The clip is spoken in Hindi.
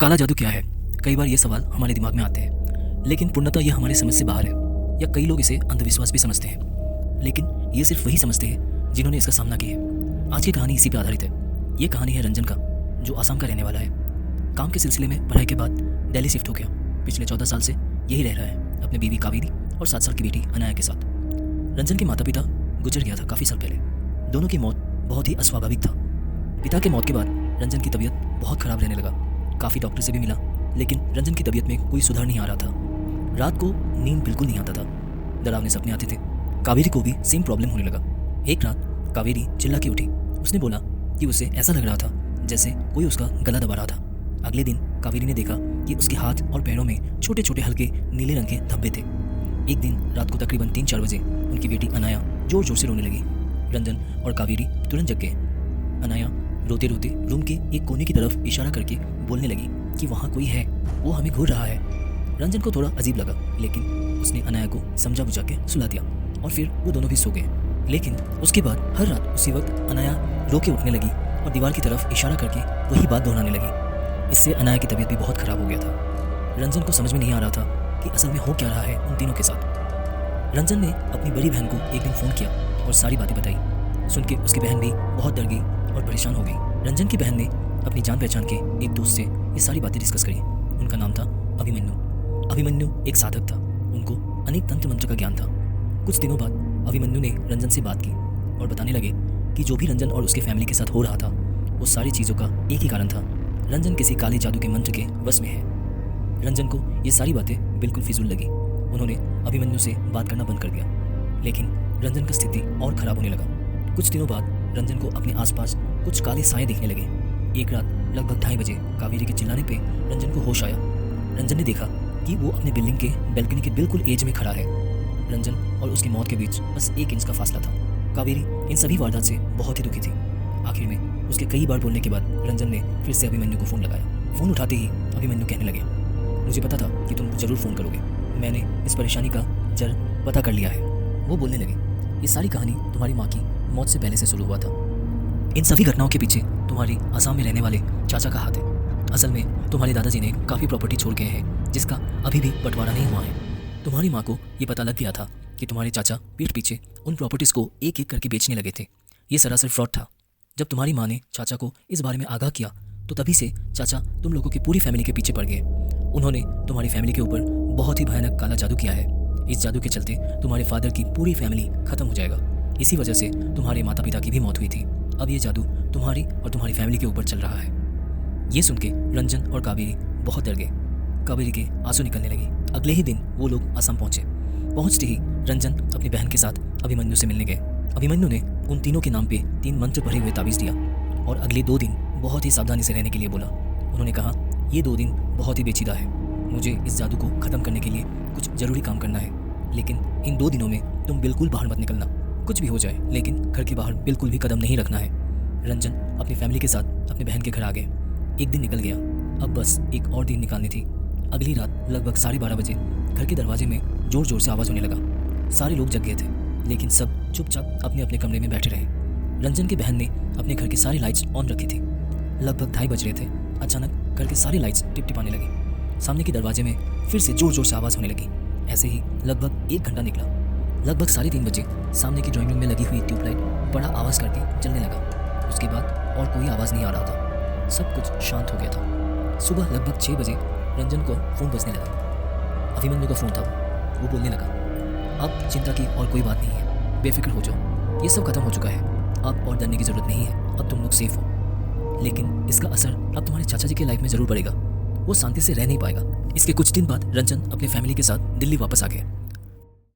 काला जादू क्या है? कई बार ये सवाल हमारे दिमाग में आते हैं, लेकिन पूर्णतः यह हमारी समझ से बाहर है। या कई लोग इसे अंधविश्वास भी समझते हैं, लेकिन ये सिर्फ वही समझते हैं जिन्होंने इसका सामना किया है। आज की कहानी इसी पर आधारित है। ये कहानी है रंजन का, जो आसाम का रहने वाला है। काम के सिलसिले में पढ़ाई के बाद दिल्ली शिफ्ट हो गया। पिछले 14 साल से यही रह रहा है अपने बीवी कावेरी और 7 साल की बेटी अनाया के साथ। रंजन के माता पिता गुजर गया था काफ़ी साल पहले। दोनों की मौत बहुत ही अस्वाभाविक था। पिता के मौत के बाद रंजन की तबीयत बहुत ख़राब रहने लगा। काफ़ी डॉक्टर से भी मिला, लेकिन रंजन की तबीयत में कोई सुधार नहीं आ रहा था। रात को नींद बिल्कुल नहीं आता था, डरावने सपने आते थे। कावेरी को भी सेम प्रॉब्लम होने लगा। एक रात कावेरी चिल्ला के उठी। उसने बोला कि उसे ऐसा लग रहा था जैसे कोई उसका गला दबा रहा था। अगले दिन कावेरी ने देखा कि उसके हाथ और पैरों में छोटे छोटे हल्के नीले रंग के धब्बे थे। एक दिन रात को तकरीबन 3-4 बजे उनकी बेटी अनाया जोर जोर से रोने लगी। रंजन और कावेरी तुरंत जग गए। अनाया रोते रोते रूम के एक कोने की तरफ इशारा करके बोलने लगी कि वहाँ कोई है, वो हमें घूर रहा है। रंजन को थोड़ा अजीब लगा, लेकिन उसने अनाया को समझा बुझा के सुला दिया और फिर वो दोनों भी सो गए। लेकिन उसके बाद हर रात उसी वक्त अनाया रो के उठने लगी और दीवार की तरफ इशारा करके वही बात दोहराने लगी। इससे अनाया की तबीयत भी बहुत ख़राब हो गया था। रंजन को समझ में नहीं आ रहा था कि असल में हो क्या रहा है उन तीनों के साथ। रंजन ने अपनी बड़ी बहन को एक दिन फ़ोन किया और सारी बातें बताई। सुन के उसकी बहन भी बहुत डर गई और परेशान हो गई। रंजन की बहन ने अपनी जान पहचान के एक दोस्त से ये सारी बातें डिस्कस करी। उनका नाम था अभिमन्यु। अभिमन्यु एक साधक था। उनको अनेक तंत्र मंत्र का ज्ञान था। कुछ दिनों बाद अभिमन्यु ने रंजन से बात की और बताने लगे कि जो भी रंजन और उसके फैमिली के साथ हो रहा था, वो सारी चीज़ों का एक ही कारण था। रंजन किसी काले जादू के मंत्र के वश में है। रंजन को ये सारी बातें बिल्कुल फिजूल लगी। उन्होंने अभिमन्यु से बात करना बंद कर दिया। लेकिन रंजन का स्थिति और ख़राब होने लगा। कुछ दिनों बाद रंजन को अपने आसपास कुछ काले साए दिखने लगे। एक रात लगभग 2:30 बजे कावेरी के चिल्लाने पे रंजन को होश आया। रंजन ने देखा कि वो अपने बिल्डिंग के बैल्कनी के बिल्कुल एज में खड़ा है। रंजन और उसकी मौत के बीच बस 1 इंच का फासला था। कावेरी इन सभी वारदात से बहुत ही दुखी थी। आखिर में उसके कई बार बोलने के बाद रंजन ने फिर से अभिमन्यु को फ़ोन लगाया। फ़ोन उठाते ही अभिमन्यु कहने लगे, मुझे पता था कि तुम ज़रूर फ़ोन करोगे। मैंने इस परेशानी का जड़ पता कर लिया है। वो बोलने लगे, ये सारी कहानी तुम्हारी माँ की मौत से पहले से शुरू हुआ था। इन सभी घटनाओं के पीछे तुम्हारी आसाम में रहने वाले चाचा का हाथ है। असल में तुम्हारे दादाजी ने काफ़ी प्रॉपर्टी छोड़ गए हैं, जिसका अभी भी बंटवारा नहीं हुआ है। तुम्हारी माँ को ये पता लग गया था कि तुम्हारे चाचा पीठ पीछे उन प्रॉपर्टीज़ को एक एक करके बेचने लगे थे। ये सरासर फ्रॉड था। जब तुम्हारी माँ ने चाचा को इस बारे में आगाह किया, तो तभी से चाचा तुम लोगों की पूरी फैमिली के पीछे पड़ गए। उन्होंने तुम्हारी फैमिली के ऊपर बहुत ही भयानक काला जादू किया है। इस जादू के चलते तुम्हारे फादर की पूरी फैमिली खत्म हो जाएगा। इसी वजह से तुम्हारे माता पिता की भी मौत हुई थी। अब ये जादू तुम्हारी और तुम्हारी फैमिली के ऊपर चल रहा है। ये सुन के रंजन और कावेरी बहुत डर गए। कावेरी के आंसू निकलने लगे। अगले ही दिन वो लोग आसाम पहुंचे। पहुंचते ही रंजन अपनी बहन के साथ अभिमन्यु से मिलने गए। अभिमन्यु ने उन तीनों के नाम पे 3 मंत्र भरे हुए ताबीज़ दिया और अगले 2 दिन बहुत ही सावधानी से रहने के लिए बोला। उन्होंने कहा, ये 2 दिन बहुत ही पेचीदा है। मुझे इस जादू को ख़त्म करने के लिए कुछ ज़रूरी काम करना है, लेकिन इन 2 दिनों में तुम बिल्कुल बाहर मत निकलना। कुछ भी हो जाए, लेकिन घर के बाहर बिल्कुल भी कदम नहीं रखना है। रंजन अपनी फैमिली के साथ अपनी बहन के घर आ गए। एक दिन निकल गया, अब बस एक और दिन निकालनी थी। अगली रात लगभग 12:30 बजे घर के दरवाजे में जोर जोर से आवाज़ होने लगा। सारे लोग जग गए थे, लेकिन सब चुपचाप अपने अपने कमरे में बैठे रहे। रंजन की बहन ने अपने घर की सारी लाइट्स ऑन रखी थी। लगभग 2:30 बज रहे थे। अचानक घर की सारी लाइट्स टिपटिपाने लगी। सामने के दरवाजे में फिर से जोर जोर से आवाज़ होने लगी। ऐसे ही लगभग 1 घंटा निकला। लगभग 3:30 बजे सामने की ड्राइंग रूम में लगी हुई ट्यूबलाइट बड़ा आवाज़ करके जलने लगा। उसके बाद और कोई आवाज़ नहीं आ रहा था। सब कुछ शांत हो गया था। सुबह लगभग 6 बजे रंजन को फ़ोन बजने लगा। अभिमन्यु का फ़ोन था। वो बोलने लगा, अब चिंता की और कोई बात नहीं है, बेफिक्र हो जाओ। ये सब खत्म हो चुका है। अब और डरने की ज़रूरत नहीं है। अब तुम लोग सेफ हो। लेकिन इसका असर अब तुम्हारे चाचा जी की लाइफ में ज़रूर पड़ेगा। वो शांति से रह नहीं पाएगा। इसके कुछ दिन बाद रंजन अपने फैमिली के साथ दिल्ली वापस आ गए।